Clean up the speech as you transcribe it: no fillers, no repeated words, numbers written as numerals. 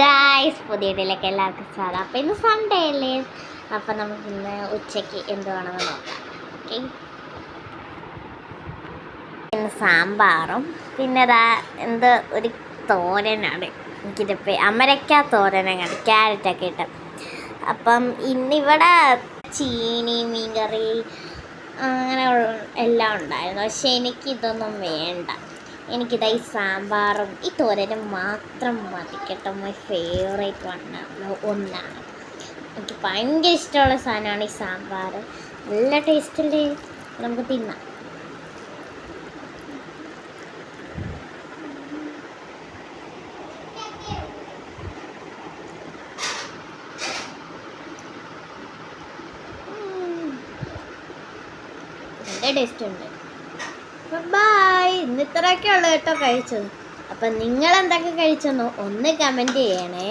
Guys, പുതിയ വീഡിയോയിലേക്ക് എല്ലാവർക്കും സ്വാഗതം. അപ്പോൾ ഇന്ന് സൺഡേ അല്ലേ, അപ്പം നമുക്ക് ഇന്ന് ഉച്ചയ്ക്ക് എന്തുവാണെന്ന് നോക്കാം. ഓക്കെ, ഇന്ന് സാമ്പാറും പിന്നെ ഒരു തോരനാണ്. എനിക്കിതിപ്പോൾ അമരക്ക തോരനാണ്, ക്യാരറ്റൊക്കെ ഇട്ട്. അപ്പം ഇന്നിവിടെ ചീനി മീൻകറി അങ്ങനെ എല്ലാം ഉണ്ടായിരുന്നു. പക്ഷേ എനിക്കിതൊന്നും വേണ്ട. എനിക്കിതായി സാമ്പാറും ഈ തോരനും മാത്രം മതി കേട്ടോ. മൈ ഫേവറേറ്റ് ഒന്നാണ്. എനിക്ക് ഭയങ്കര ഇഷ്ടമുള്ള സാധനമാണ് ഈ സാമ്പാർ. നല്ല ടേസ്റ്റല്ലേ, നമുക്ക് തിന്നാം. നല്ല ടേസ്റ്റ് ഉണ്ട്. ബൈ. ഇന്ന് ഇത്രയൊക്കെ ഉള്ളു കേട്ടോ കഴിച്ചത്. അപ്പം നിങ്ങൾ എന്തൊക്കെ കഴിച്ചെന്നോ ഒന്ന് കമൻറ്റ് ചെയ്യണേ.